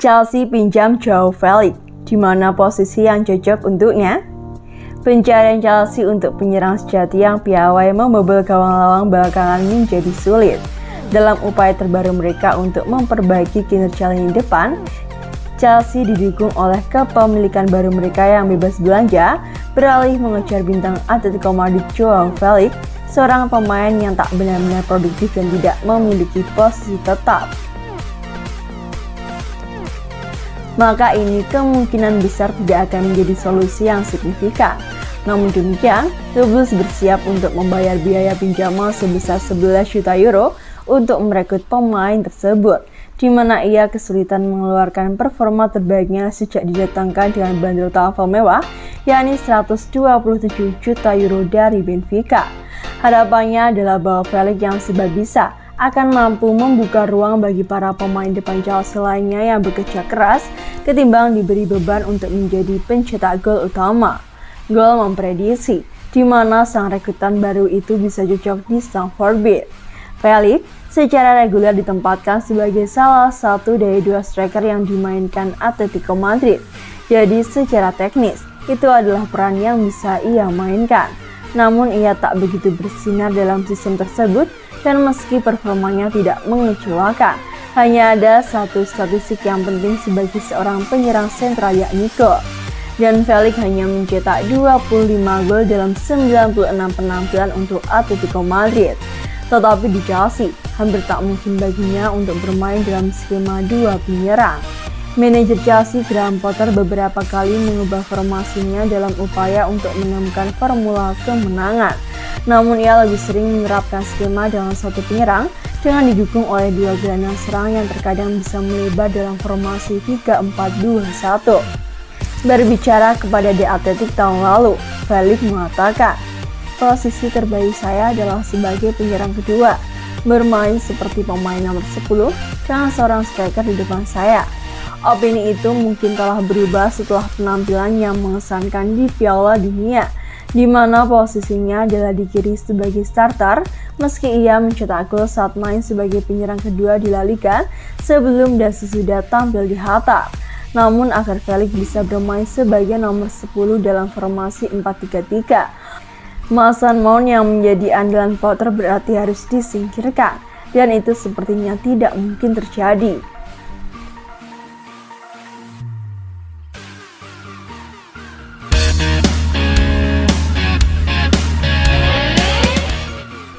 Chelsea pinjam Joao Felix, di mana posisi yang cocok untuknya? Pencarian Chelsea untuk penyerang sejati yang piawai membobol gawang lawang belakangan menjadi sulit. Dalam upaya terbaru mereka untuk memperbaiki kinerja lini depan, Chelsea didukung oleh kepemilikan baru mereka yang bebas belanja, beralih mengejar bintang Atletico Madrid Joao Felix, seorang pemain yang tak benar-benar produktif dan tidak memiliki posisi tetap. Maka ini kemungkinan besar tidak akan menjadi solusi yang signifikan. Namun demikian, The Blues bersiap untuk membayar biaya pinjaman sebesar 11 juta euro untuk merekrut pemain tersebut, di mana ia kesulitan mengeluarkan performa terbaiknya sejak didatangkan dengan bandrol transfer mewah, yakni 127 juta euro dari Benfica. Harapannya adalah bahwa Felix yang serba bisa akan mampu membuka ruang bagi para pemain depan Chelsea lainnya yang bekerja keras ketimbang diberi beban untuk menjadi pencetak gol utama. Gol memprediksi di mana sang rekrutan baru itu bisa cocok di Stamford Bridge. Felix secara reguler ditempatkan sebagai salah satu dari dua striker yang dimainkan Atletico Madrid. Jadi secara teknis, itu adalah peran yang bisa ia mainkan. Namun ia tak begitu bersinar dalam sistem tersebut dan meski performanya tidak mengecewakan, hanya ada satu statistik yang penting sebagai seorang penyerang sentral yakni gol. Dan Felix hanya mencetak 25 gol dalam 96 penampilan untuk Atletico Madrid. Tetapi di Chelsea, hampir tak mungkin baginya untuk bermain dalam skema dua penyerang. Manajer Chelsea Graham Potter beberapa kali mengubah formasinya dalam upaya untuk menemukan formula kemenangan. Namun ia lebih sering menerapkan skema dengan satu penyerang dengan didukung oleh dua gelandang serang yang terkadang bisa melebar dalam formasi 3-4-2-1. Berbicara kepada The Athletic tahun lalu, Felix mengatakan, "Posisi terbaik saya adalah sebagai penyerang kedua, bermain seperti pemain nomor 10 dengan seorang striker di depan saya." Opini itu mungkin telah berubah setelah penampilan yang mengesankan di Piala Dunia, di mana posisinya adalah di kiri sebagai starter, meski ia mencetak gol saat main sebagai penyerang kedua di La Liga sebelum dan sesudah tampil di Hatta. Namun agar Felix bisa bermain sebagai nomor 10 dalam formasi 4-3-3, Mason Mount yang menjadi andalan Potter berarti harus disingkirkan, dan itu sepertinya tidak mungkin terjadi.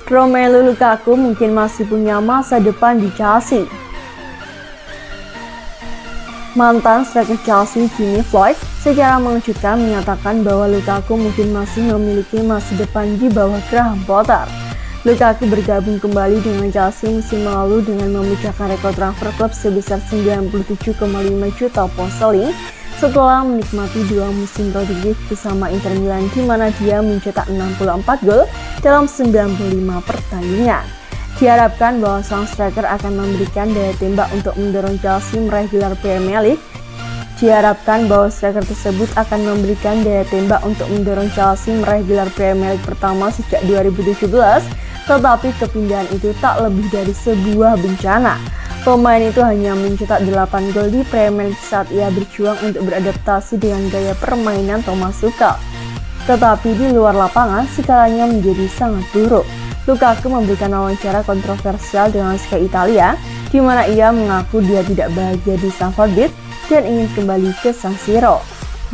Romelu Lukaku mungkin masih punya masa depan di Chelsea. Mantan striker Chelsea Jimmy Floyd secara mengejutkan menyatakan bahwa Lukaku mungkin masih memiliki masa depan di bawah Graham Potter. Lukaku bergabung kembali dengan Chelsea musim lalu dengan memecahkan rekor transfer klub sebesar 97,5 juta pound sterling setelah menikmati dua musim produktif bersama Inter Milan, di mana dia mencetak 64 gol dalam 95 pertandingan. Diharapkan bahwa sang striker akan memberikan daya tembak untuk mendorong Chelsea meraih gelar Premier League. Pertama sejak 2017, tetapi kepindahan itu tak lebih dari sebuah bencana. Pemain itu hanya mencetak 8 gol di Premier League saat ia berjuang untuk beradaptasi dengan gaya permainan Thomas Tuchel. Tetapi di luar lapangan, skalanya menjadi sangat buruk. Lukaku memberikan wawancara kontroversial dengan Sky Italia, di mana ia mengaku dia tidak bahagia di Stamford Bridge dan ingin kembali ke San Siro.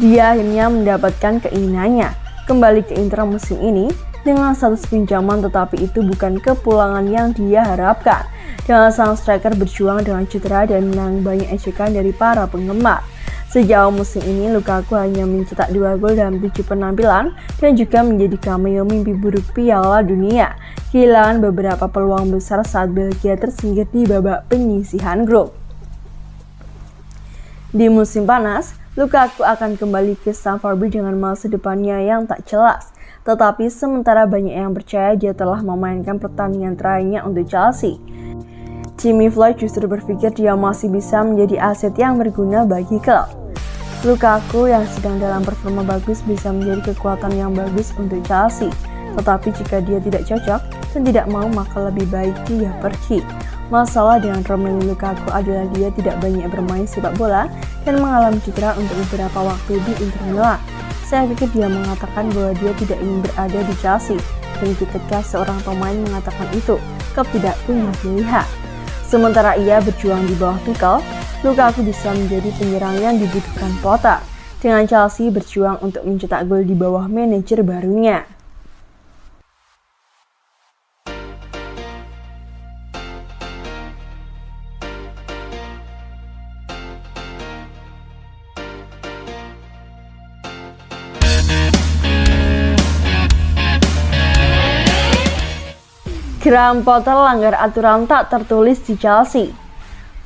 Dia akhirnya mendapatkan keinginannya, kembali ke Inter musim ini dengan status pinjaman, tetapi itu bukan kepulangan yang dia harapkan. Dengan sang striker berjuang dengan cedera dan menang banyak ejekan dari para penggemar. Sejauh musim ini, Lukaku hanya mencetak 2 gol dalam 7 penampilan dan juga menjadi cameo mimpi buruk Piala Dunia. Kehilangan beberapa peluang besar saat Belgia tersingkir di babak penyisihan grup. Di musim panas, Lukaku akan kembali ke Stamford Bridge dengan masa depannya yang tak jelas. Tetapi sementara banyak yang percaya dia telah memainkan pertandingan terakhirnya untuk Chelsea, Jimmy Floyd justru berpikir dia masih bisa menjadi aset yang berguna bagi klub. Lukaku yang sedang dalam performa bagus bisa menjadi kekuatan yang bagus untuk Chelsea. Tetapi jika dia tidak cocok dan tidak mau, maka lebih baik dia pergi. Masalah dengan Romelu Lukaku adalah dia tidak banyak bermain sepak bola dan mengalami cedera untuk beberapa waktu di Inter Milan. Saya pikir dia mengatakan bahwa dia tidak ingin berada di Chelsea, dan ketika seorang pemain mengatakan itu, klub tidak punya pilihan. Sementara ia berjuang di bawah Tuchel, Lukaku bisa menjadi penyerang yang dibutuhkan Potter, dengan Chelsea berjuang untuk mencetak gol di bawah manajer barunya. Graham Potter langgar aturan tak tertulis di Chelsea.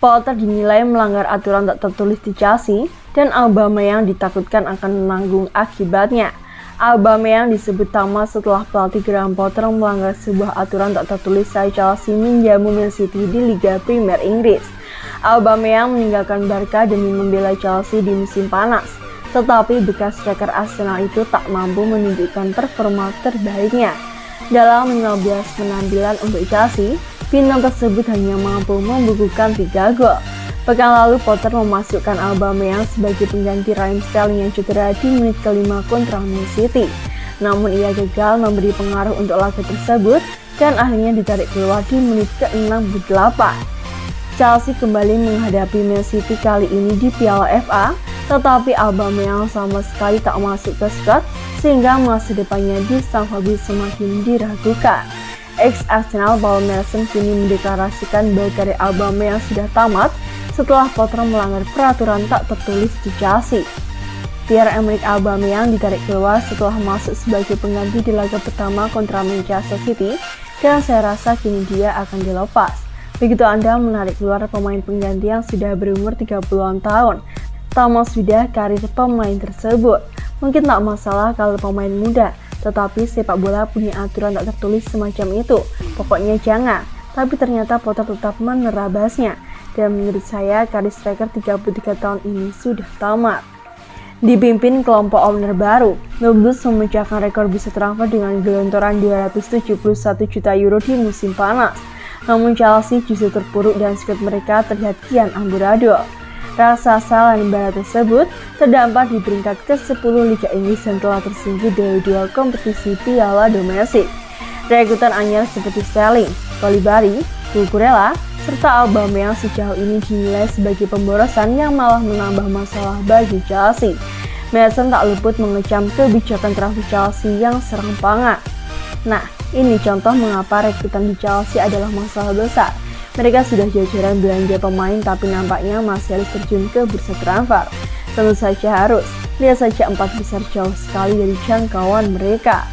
Potter dinilai melanggar aturan tak tertulis di Chelsea dan Aubameyang ditakutkan akan menanggung akibatnya. Aubameyang disebut tamat setelah pelatih Graham Potter melanggar sebuah aturan tak tertulis saat Chelsea menjamu Man City di Liga Premier Inggris. Aubameyang meninggalkan Barca demi membela Chelsea di musim panas, tetapi bekas striker Arsenal itu tak mampu menunjukkan performa terbaiknya. Dalam 15 penampilan untuk Chelsea, bintang tersebut hanya mampu membukukan 3 gol. Pekan lalu Potter memasukkan Aubameyang sebagai pengganti Raheem Sterling yang cedera di menit ke-5 kontra Man City. Namun ia gagal memberi pengaruh untuk laga tersebut dan akhirnya ditarik keluar di menit ke-68. Chelsea kembali menghadapi Man City kali ini di Piala FA, tetapi Aubameyang sama sekali tak masuk ke squad sehingga masa depannya di Stamford Bridge semakin diragukan. Ex-Arsenal Paul Merson kini mendeklarasikan bahwa karir Aubameyang sudah tamat setelah Potter melanggar peraturan tak tertulis di Chelsea. Pierre-Emerick Aubameyang ditarik keluar setelah masuk sebagai pengganti di laga pertama kontra Manchester City dan saya rasa kini dia akan dilepas. Begitu Anda menarik keluar pemain pengganti yang sudah berumur 30-an tahun, tamat sudah karir pemain tersebut. Mungkin tak masalah kalau pemain muda, tetapi sepak bola punya aturan tak tertulis semacam itu. Pokoknya jangan. Tapi ternyata Potter tetap menerabasnya. Dan menurut saya, karir striker 33 tahun ini sudah tamat. Dipimpin kelompok owner baru, The Blues memecahkan rekor bisa transfer dengan gelontoran 271 juta euro di musim panas. Namun Chelsea justru terpuruk dan skuad mereka terlihat kian amburadul. Raksasa barat tersebut terdampar di peringkat ke-10 Liga Inggris dan telah tersingkir dari 2 kompetisi piala domestik. Rekrutan anyar seperti Sterling, Koulibaly, Cucurella, serta Aubameyang sejauh ini dinilai sebagai pemborosan yang malah menambah masalah bagi Chelsea. Mason tak luput mengecam kebijakan transfer Chelsea yang serampangan. Nah, ini contoh mengapa rekrutan di Chelsea adalah masalah besar. Mereka sudah jajaran belanja pemain tapi nampaknya masih harus terjun ke bursa transfer. Tentu saja harus. Lihat saja 4 besar jauh sekali dari jangkauan mereka.